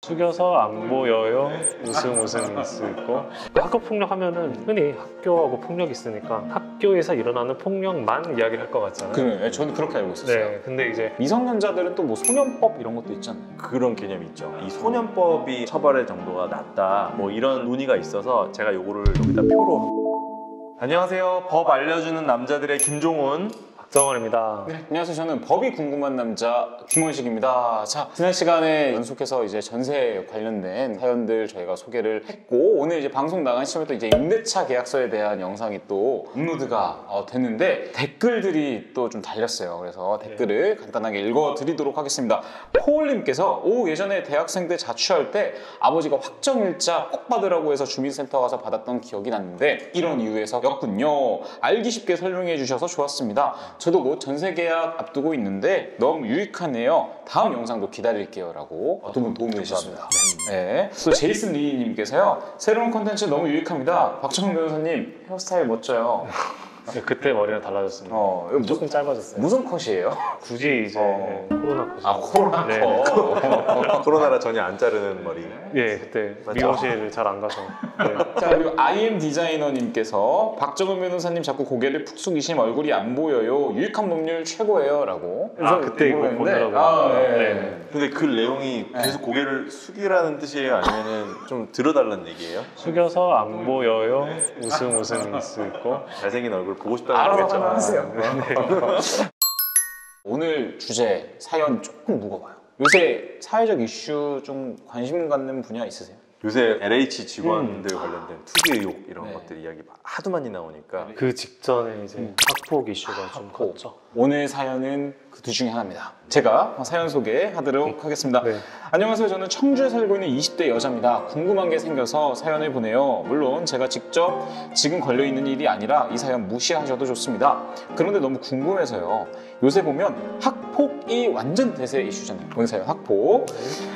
숙여서 안 보여요. 웃음 있고. 학교 폭력 하면은 흔히 학교하고 폭력이 있으니까 학교에서 일어나는 폭력만 이야기를 할 것 같잖아요. 그래, 저는 그렇게 알고 있었어요. 네, 근데 이제 미성년자들은 또 뭐 소년법 이런 것도 있잖아요. 그런 개념이 있죠. 이 소년법이 처벌의 정도가 낮다 뭐 이런 논의가 있어서 제가 요거를 여기다 표로. 안녕하세요. 법 알려주는 남자들의 김종훈, 박정원입니다. 네, 안녕하세요. 저는 법이 궁금한 남자 김원식입니다. 자, 지난 시간에 연속해서 이제 전세 관련된 사연들 저희가 소개를 했고, 오늘 이제 방송 나간 시점에 또 이제 임대차 계약서에 대한 영상이 또 업로드가 됐는데 댓글들이 또 좀 달렸어요. 그래서 댓글을 간단하게 읽어드리도록 하겠습니다. 포올님께서 예전에 대학생 때 자취할 때 아버지가 확정일자 꼭 받으라고 해서 주민센터 가서 받았던 기억이 났는데 이런 이유에서였군요. 알기 쉽게 설명해 주셔서 좋았습니다. 저도 곧 전세 계약 앞두고 있는데 너무 유익하네요. 다음 영상도 기다릴게요 라고 두 분 도움을 주셨습니다. 네. 또 제이슨 리님께서요, 새로운 콘텐츠 너무 유익합니다. 박정훈 변호사님 헤어스타일 멋져요. 그때 머리가 달라졌습니다. 조금 짧아졌어요. 무슨 컷이에요? 굳이 이제 코로나 컷. 아, 코로나 네. 컷. 코로나라 전혀 안 자르는 머리. 예, 그때 맞죠? 미용실 잘 안 가서. 네. 자, 그리고 IM 디자이너님께서 박정훈 변호사님 자꾸 고개를 푹 숙이시면 얼굴이 안 보여요. 유익한 법률 최고예요 라고. 그때 이거 모르겠는데, 보느라고. 네. 근데 그 내용이 계속 고개를 숙이라는 뜻이에요? 아니면은 좀 들어달라는 얘기예요? 숙여서 안 보여요. 웃음 있고. 잘생긴 얼굴 보고 싶다는 알아서 거겠죠. 하세요. 오늘 주제 사연 조금 무거워요. 요새 사회적 이슈 좀 관심 갖는 분야 있으세요? 요새 LH 직원들 관련된 투기 의혹 이런 네. 것들 이야기 하도 많이 나오니까 그 직전에 이제 학폭 이슈가 좀 학폭. 컸죠. 오늘 사연은 그 둘 중에 하나입니다. 제가 사연 소개하도록 하겠습니다. 네. 안녕하세요. 저는 청주에 살고 있는 20대 여자입니다. 궁금한 게 생겨서 사연을 보내요. 물론 제가 직접 지금 걸려있는 일이 아니라 이 사연 무시하셔도 좋습니다. 그런데 너무 궁금해서요. 요새 보면 학폭이 완전 대세 이슈잖아요. 오늘 사연 학폭.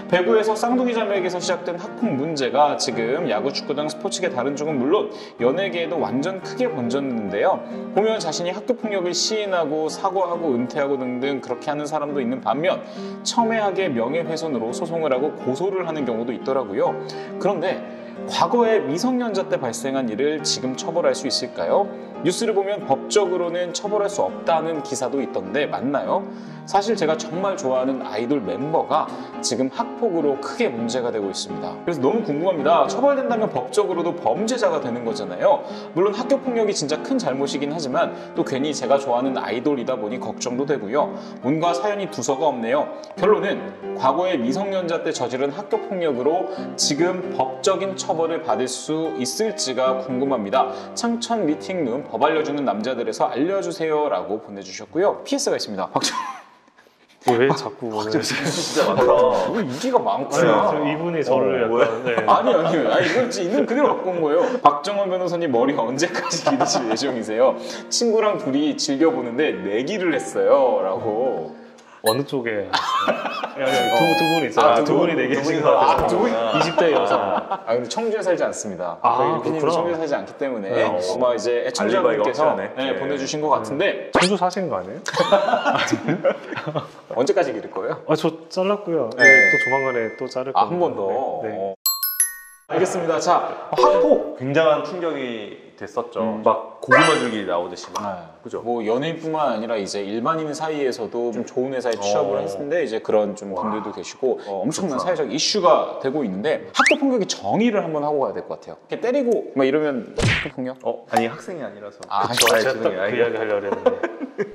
배구에서 쌍둥이 자매에게서 시작된 학폭 문제가 지금 야구, 축구 등 스포츠계 다른 쪽은 물론 연예계에도 완전 크게 번졌는데요. 보면 자신이 학교 폭력을 시인하고 사과하고 은퇴하고 등등 그렇게 하는 사람도 있는 반면 첨예하게 명예훼손으로 소송을 하고 고소를 하는 경우도 있더라고요. 그런데 과거에 미성년자 때 발생한 일을 지금 처벌할 수 있을까요? 뉴스를 보면 법적으로는 처벌할 수 없다는 기사도 있던데 맞나요? 사실 제가 정말 좋아하는 아이돌 멤버가 지금 학폭으로 크게 문제가 되고 있습니다. 그래서 너무 궁금합니다. 처벌된다면 법적으로도 범죄자가 되는 거잖아요. 물론 학교 폭력이 진짜 큰 잘못이긴 하지만 또 괜히 제가 좋아하는 아이돌이다 보니 걱정도 되고요. 뭔가 사연이 두서가 없네요. 결론은 과거에 미성년자 때 저지른 학교 폭력으로 지금 법적인 처벌을 받을 수 있을지가 궁금합니다. 창천 미팅룸 법 알려주는 남자들에서 알려주세요 라고 보내주셨고요. PS가 있습니다. 왜 자꾸 오늘 진짜 많다. 이거 인기가 많구나. 이분이 저를 약간 네. 아니요. 이건 진짜 있는 그대로 갖고 온 거예요. 박정원 변호사님 머리 언제까지 기르실 예정이세요? 친구랑 둘이 즐겨보는데 내기를 했어요 라고. 어느 쪽에 두 분이 있어요. 두 분이 내계신 것 같아서. 두 분? 20대 여성. 근데 청주에 살지 않습니다. 아, 저희 PD님 청주에 살지 않기 때문에 아마 이제 애청자분께서 확실하네. 네. 보내주신 것 같은데 청주 사신 거 아니에요? 언제까지 기를 거예요? 저 잘랐고요. 네. 또 조만간에 또 자를 거예요. 한 번 더. 네. 알겠습니다. 자, 학폭. 굉장한 충격이 됐었죠. 막 고구마 줄기 나오듯이 막. 그죠? 뭐 연예인뿐만 아니라 이제 일반인 사이에서도 좀 좋은 회사에 취업을 했는데 이제 그런 좀 분들도 계시고 엄청난 사회적 이슈가 되고 있는데 학교 폭력의 정의를 한번 하고 가야 될 것 같아요. 이렇게 때리고 막 이러면 학교 폭력? 아니 학생이 아니라서. 제가 딱 그 이야기 하려고 했는데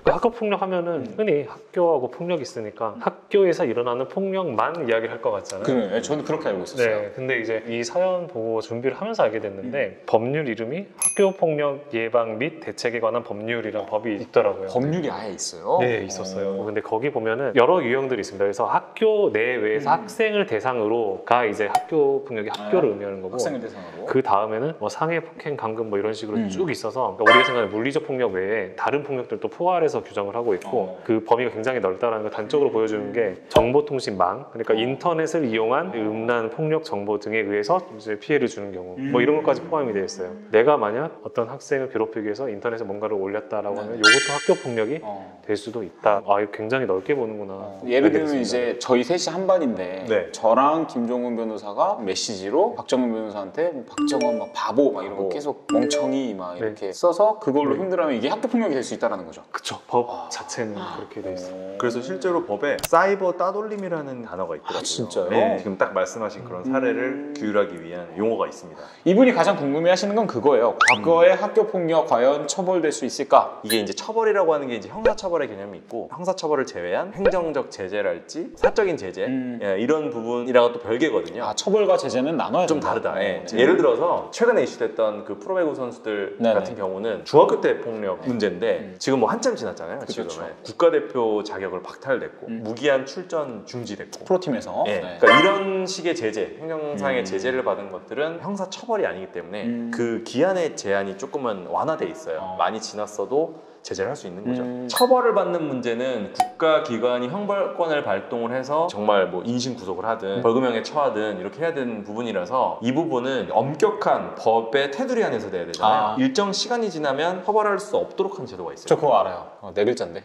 학교 폭력 하면은 흔히 학교하고 폭력이 있으니까 학교에서 일어나는 폭력만 이야기를 할 것 같잖아요. 그래, 저는 그렇게 알고 있었어요. 네, 근데 이제 이 사연 보고 준비를 하면서 알게 됐는데 법률 이름이 학교 폭력 예방 및 대책에 관한 법률이란 법이 있더라고요. 법률이 아예 있어요? 네, 있었어요. 근데 거기 보면은 여러 유형들이 있습니다. 그래서 학교 내외에서 학생을 대상으로가 이제 학교 폭력이 학교를 의미하는 거고, 학생을 대상으로. 그 다음에는 뭐 상해, 폭행, 감금 뭐 이런 식으로 쭉 있어서 그러니까 우리가 생각하는 물리적 폭력 외에 다른 폭력들도 포괄해서 규정을 하고 있고 그 범위가 굉장히 넓다라는 걸 단적으로 보여주는 게 정보통신망, 그러니까 인터넷을 이용한 음란, 폭력 정보 등에 의해서 이제 피해를 주는 경우 뭐 이런 것까지 포함이 되어 있어요. 내가 만약 하면 어떤 학생을 괴롭히기 위해서 인터넷에 뭔가를 올렸다라고 하면 이것도 학교 폭력이 될 수도 있다. 아, 이거 굉장히 넓게 보는구나. 예를 알게 들면 됐습니다. 이제 저희 셋이 한 반인데 네. 저랑 김종훈 변호사가 메시지로 박정훈 변호사한테 뭐 박정훈 막 바보 막 이런 거 계속 멍청이 막 이렇게 써서 그걸로 힘들어하면 이게 학교 폭력이 될 수 있다는 거죠. 그쵸. 법 자체는 그렇게 돼 있어요. 그래서 실제로 법에 사이버 따돌림이라는 단어가 있더라고요. 진짜요? 네, 지금 딱 말씀하신 그런 사례를 규율하기 위한 용어가 있습니다. 이분이 가장 궁금해하시는 건 그거예요. 과거의 학교 폭력 과연 처벌될 수 있을까? 이게 이제 처벌이라고 하는 게 이제 형사처벌의 개념이 있고 형사처벌을 제외한 행정적 제재랄지 사적인 제재 예, 이런 부분이랑은 또 별개거든요. 아, 처벌과 제재는 나눠야 좀 된다. 다르다. 예. 예를 들어서 최근에 이슈됐던 그 프로배구 선수들 네네. 같은 경우는 중학교 때 폭력 문제인데 지금 뭐 한참 지났잖아요. 그쵸. 지금은 국가대표 자격을 박탈됐고 무기한 출전 중지됐고 프로팀에서. 예, 네. 그러니까 이런 식의 제재, 행정상의 제재를 받은 것들은 형사 처벌이 아니기 때문에 그 기한의 제한이 조금은 완화돼 있어요. 많이 지났어도 제재를 할 수 있는 거죠. 처벌을 받는 문제는 국가기관이 형벌권을 발동을 해서 정말 뭐 인신 구속을 하든 벌금형에 처하든 이렇게 해야 되는 부분이라서 이 부분은 엄격한 법의 테두리 안에서 돼야 되잖아요. 일정 시간이 지나면 처벌할 수 없도록 한 제도가 있어요. 저 그거 알아요. 네 글자인데.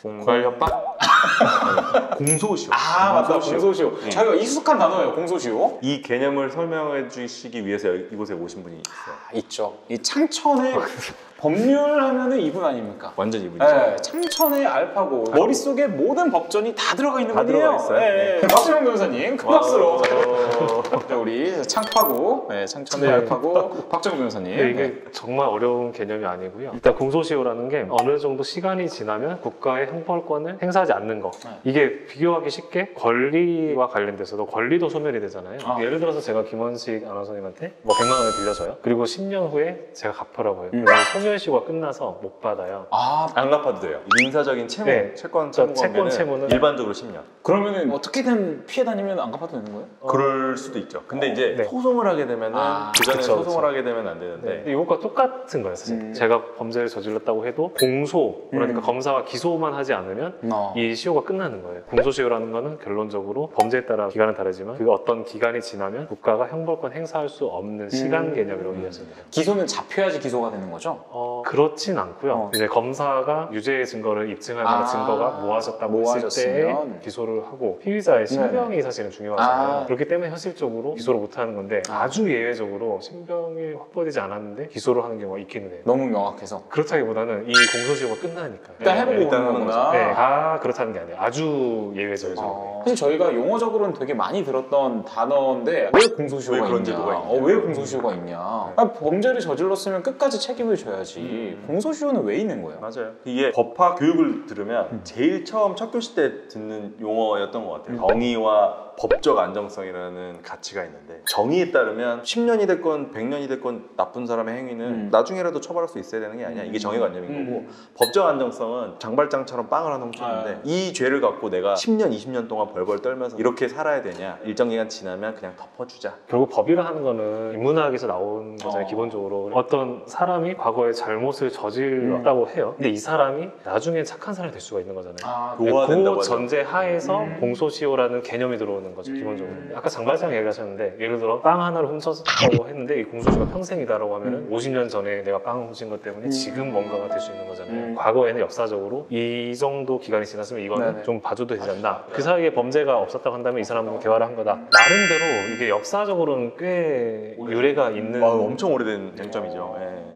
공갈 협박? 공소시효. 아, 맞다. 공소시효. 네. 저희가 익숙한 단어예요. 공소시효. 이 개념을 설명해 주시기 위해서 이곳에 오신 분이 있어요. 있죠. 이 창천의 법률 하면은 이분 아닙니까? 완전 이분이죠. 네, 창천의 알파고 머릿속에 모든 법전이 다 들어가 있는 다 분이에요. 들어가 있어요? 네. 박수영 변호사님 큰 박수로 네, 우리 창파고 창천의 네. 알파고 박정훈 변호사님. 네, 이게 정말 어려운 개념이 아니고요. 일단 공소시효라는 게 어느 정도 시간이 지나면 국가의 형벌권을 행사하지 않는 거. 이게 비교하기 쉽게 권리와 관련돼서도 권리도 소멸이 되잖아요. 예를 들어서 제가 김원식 아나운서님한테 뭐 100만 원을 빌려줘요. 그리고 10년 후에 제가 갚으라고 해요. 그러면 소멸시효가 끝나서 못 받아요. 안 갚아도 돼요. 민사적인 채무, 네. 채권 채권 채무는 채무는 일반적으로 10년. 그러면은 어떻게든 피해 다니면 안 갚아도 되는 거예요? 그럴 수도 있죠. 근데 이제 네. 소송을 하게 되면은 그전에 그쵸, 소송을 그쵸. 하게 되면 안 되는데 네. 이것과 똑같은 거예요, 사실. 제가 범죄를 저질렀다고 해도 공소, 그러니까 검사가 기소만 하지 않으면 이 시효가 끝나는 거예요. 공소시효라는 거는 결론적으로 범죄에 따라 기간은 다르지만 그 어떤 기간이 지나면 국가가 형벌권 행사할 수 없는 시간 개념으로 이해하시면 돼요. 기소는 잡혀야지 기소가 되는 거죠? 그렇진 않고요. 이제 검사가 유죄의 증거를 입증할 만한 증거가 모아졌다고 했을 때 모아졌으면. 기소를 하고 피의자의 신병이 사실은 중요하잖아요. 그렇기 때문에 현실적으로 기소를 못 하는 건데 아주 예외적으로 신병이 확보되지 않았는데 기소를 하는 경우가 있기는 해요. 너무 명확해서. 그렇다기보다는 이 공소시효가 끝나니까. 일단 해보고 일단 오는 하는 거구나. 네, 다 그렇다는 게 아니에요. 아주 예외적이죠. 사실 저희가 용어적으로는 되게 많이 들었던 단어인데 왜 공소시효가 왜 그런 있냐? 제도가 있냐? 왜 공소시효가 있냐? 아, 범죄를 저질렀으면 끝까지 책임을 져야지. 공소시효는 왜 있는 거예요? 맞아요. 이게 법학 교육을 들으면 제일 처음 첫 교시 때 듣는 용어였던 것 같아요. 정의와 법적 안정성이라는 가치가 있는데 정의에 따르면 10년이 됐건 100년이 됐건 나쁜 사람의 행위는 나중에라도 처벌할 수 있어야 되는 게 아니야. 이게 정의관념인 거고 법적 안정성은 장발장처럼 빵을 하나 훔쳤는데 이 죄를 갖고 내가 10년, 20년 동안 벌벌 떨면서 이렇게 살아야 되냐. 일정 기간 지나면 그냥 덮어주자. 결국 법이라는 거는 인문학에서 나온 거잖아요. 기본적으로 어떤 사람이 과거에 잘못을 저질렀다고 해요. 근데 이 사람이 나중에 착한 사람이 될 수가 있는 거잖아요. 노화된다고 그 하죠. 전제 하에서 공소시효라는 개념이 들어오는 거죠, 기본적으로. 아까 장발장 얘기하셨는데 예를 들어 빵 하나를 훔쳤다고 했는데 이 공소시효가 평생이다라고 하면은 50년 전에 내가 빵을 훔친 것 때문에 지금 뭔가가 될 수 있는 거잖아요. 과거에는 역사적으로 이 정도 기간이 지났으면 이거는 좀 봐줘도 되지 않나. 그 사이에 범죄가 없었다고 한다면 이 사람은 개화를 한 거다. 나름대로 이게 역사적으로는 꽤 유래가 있는 엄청 오래된 쟁점이죠. 예.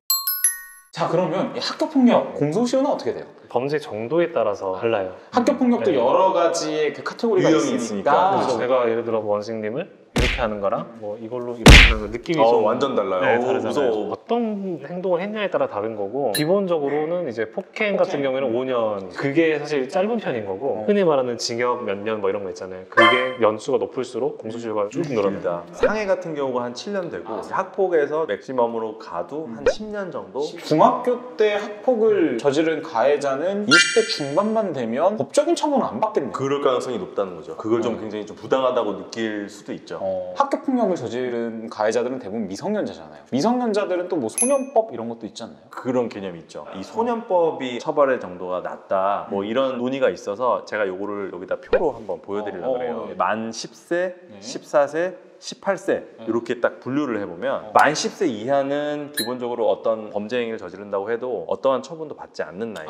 자, 그러면 이 학교폭력 공소시효는 어떻게 돼요? 범죄 정도에 따라서 달라요. 학교폭력도 네. 여러 가지의 그 카테고리가 유형이 있으니까. 그래서 제가 예를 들어 원식님을 이렇게 하는 거랑 뭐 이걸로 이렇게 하는 거 느낌이 좀 완전 달라요. 네, 어우, 다르잖아요. 무서워. 어떤 행동을 했냐에 따라 다른 거고 기본적으로는 이제 폭행 같은 경우에는 5년 그게 사실 짧은 편인 거고 흔히 말하는 징역 몇 년 뭐 이런 거 있잖아요. 그게 연수가 높을수록 공소시효가 쭉 늘어납니다. 상해 같은 경우가 한 7년 되고 학폭에서 맥시멈으로 가도 한 10년 정도. 중학교 때 학폭을 저지른 가해자는 20대 중반만 되면 법적인 처분을 안 받겠네요. 그럴 가능성이 높다는 거죠. 그걸 좀 굉장히 좀 부당하다고 느낄 수도 있죠. 학교폭력을 저지른 가해자들은 대부분 미성년자잖아요. 미성년자들은 또 뭐 소년법 이런 것도 있잖아요. 그런 개념이 있죠. 이 소년법이 처벌의 정도가 낮다 뭐 이런 논의가 있어서 제가 요거를 여기다 표로 한번 보여드리려고 그래요. 만 10세, 14세, 18세 이렇게 딱 분류를 해보면 만 10세 이하는 기본적으로 어떤 범죄 행위를 저지른다고 해도 어떠한 처분도 받지 않는 나이.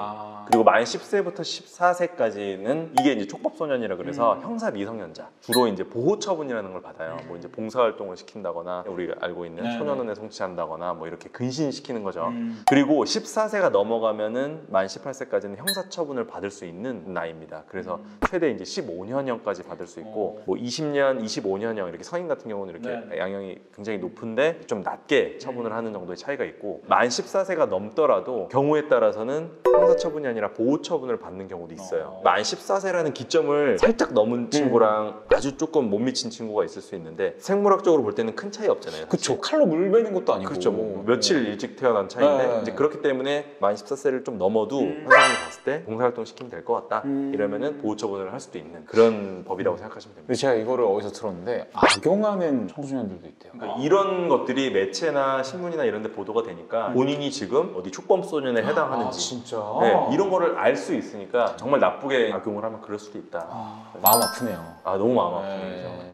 그리고 만 10세부터 14세까지는 이게 이제 촉법소년이라 그래서 형사 미성년자. 주로 이제 보호 처분이라는 걸 받아요. 뭐 이제 봉사활동을 시킨다거나 우리가 알고 있는 소년원에 송치한다거나 뭐 이렇게 근신시키는 거죠. 그리고 14세가 넘어가면은 만 18세까지는 형사 처분을 받을 수 있는 나이입니다. 그래서 최대 이제 15년형까지 받을 수 있고 뭐 20년, 25년형 이렇게 성인 같은 경우는 이렇게 양형이 굉장히 높은데 좀 낮게 처분을 하는 정도의 차이가 있고 만 14세가 넘더라도 경우에 따라서는 형사 처분이 아니라 보호 처분을 받는 경우도 있어요. 만 14세라는 기점을 살짝 넘은 친구랑 아주 조금 못 미친 친구가 있을 수 있는데 생물학적으로 볼 때는 큰 차이 없잖아요. 그쵸. 칼로 물 베는 것도 아니고. 그렇죠. 뭐 며칠 일찍 태어난 차이인데 이제 그렇기 때문에 만 14세를 좀 넘어도 선생님이 봤을 때 봉사활동 시키면 될 것 같다. 이러면은 보호 처분을 할 수도 있는 그런 법이라고 생각하시면 됩니다. 근데 제가 이거를 어디서 들었는데 악용하는 청소년들도 있대요. 그러니까 이런 것들이 매체나 신문이나 이런 데 보도가 되니까 본인이 지금 어디 촉범소년에 해당하는지 진짜? 네, 이런 거를 알 수 있으니까 정말 나쁘게 악용을 하면 그럴 수도 있다. 마음 아프네요. 너무 마음 아프네요.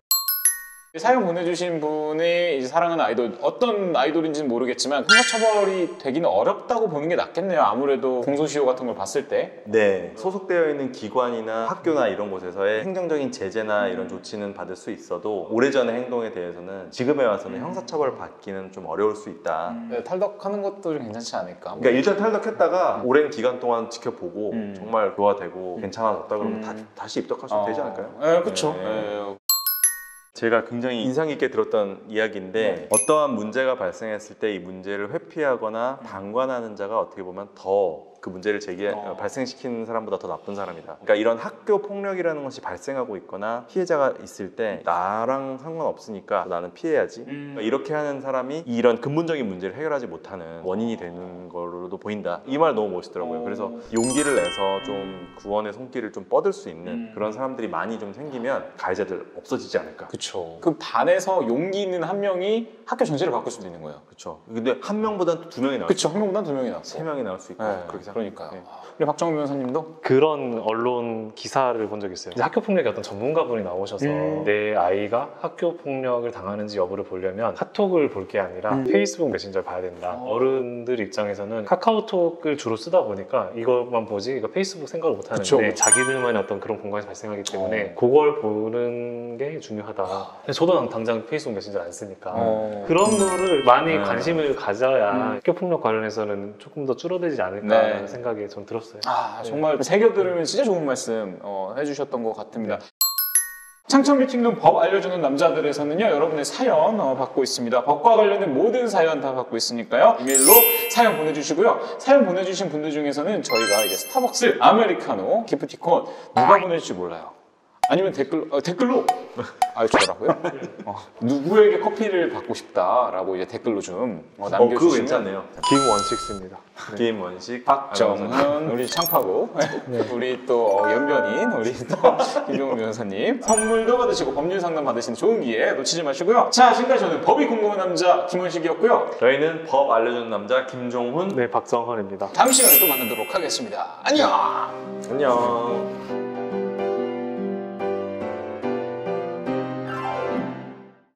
사연 보내주신 분이 이제 사랑하는 아이돌, 어떤 아이돌인지는 모르겠지만 형사처벌이 되기는 어렵다고 보는 게 낫겠네요. 아무래도 공소시효 같은 걸 봤을 때. 네, 소속되어 있는 기관이나 학교나 이런 곳에서의 행정적인 제재나 이런 조치는 받을 수 있어도 오래전의 행동에 대해서는 지금에 와서는 형사처벌 받기는 좀 어려울 수 있다. 네, 탈덕하는 것도 좀 괜찮지 않을까. 그러니까 일단 탈덕했다가 오랜 기간 동안 지켜보고 정말 교화되고 괜찮아졌다 그러면 다시 입덕할 수 되지 않을까요? 네, 그렇죠. 제가 굉장히 인상 깊게 들었던 이야기인데 어떠한 문제가 발생했을 때 이 문제를 회피하거나 방관하는 자가 어떻게 보면 더 그 문제를 발생시키는 사람보다 더 나쁜 사람이다. 그러니까 이런 학교 폭력이라는 것이 발생하고 있거나 피해자가 있을 때 나랑 상관없으니까 나는 피해야지. 그러니까 이렇게 하는 사람이 이런 근본적인 문제를 해결하지 못하는 원인이 되는 걸로도 보인다. 이 말 너무 멋있더라고요. 그래서 용기를 내서 좀 구원의 손길을 좀 뻗을 수 있는 그런 사람들이 많이 좀 생기면 가해자들 없어지지 않을까. 그렇죠. 그 반에서 용기 있는 한 명이 학교 전체를 바꿀 수도 있는 거예요. 그렇죠. 근데 한 명보다 두 명이 나올 그렇죠. 한 명보다 두 명이 나왔고. 세 명이 나올 수 있고. 그렇게 그러니까요. 네. 우리 박정우 변호사님도 그런 언론 기사를 본 적이 있어요. 이제 학교 폭력의 어떤 전문가분이 나오셔서 내 아이가 학교 폭력을 당하는지 여부를 보려면 카톡을 볼 게 아니라 페이스북 메신저를 봐야 된다. 어른들 입장에서는 카카오톡을 주로 쓰다 보니까 이것만 보지 이거 페이스북 생각을 못 하는데 그쵸. 자기들만의 어떤 그런 공간이 발생하기 때문에 그걸 보는 게 중요하다. 근데 저도 당장 페이스북 메신저 안 쓰니까 그런 거를 많이 관심을 가져야 학교 폭력 관련해서는 조금 더 줄어들지 않을까라는 생각이 전 들었어요. 정말 새겨 들으면 진짜 좋은 말씀 해주셨던 것 같습니다. 창천 미팅룸 법 알려주는 남자들에서는요, 여러분의 사연 받고 있습니다. 법과 관련된 모든 사연 다 받고 있으니까요, 이메일로 사연 보내주시고요. 사연 보내주신 분들 중에서는 저희가 이제 스타벅스, 아메리카노, 기프티콘 누가 보낼지 몰라요. 아니면 댓글로 저라고요? 누구에게 커피를 받고 싶다라고 이제 댓글로 좀 남겨주시면 그거 괜찮네요. 김원식입니다. 게임 원식 박정은, 우리 창파고, 우리 또 연변인, 우리 또 김병훈 변호사님 선물도 받으시고 법률 상담 받으시는 좋은 기회 놓치지 마시고요. 자, 지금까지 저는 법이 궁금한 남자 김원식이었고요. 저희는 법 알려주는 남자 김종훈. 네, 박정헌입니다. 다음 시간에 또 만나도록 하겠습니다. 안녕. 안녕.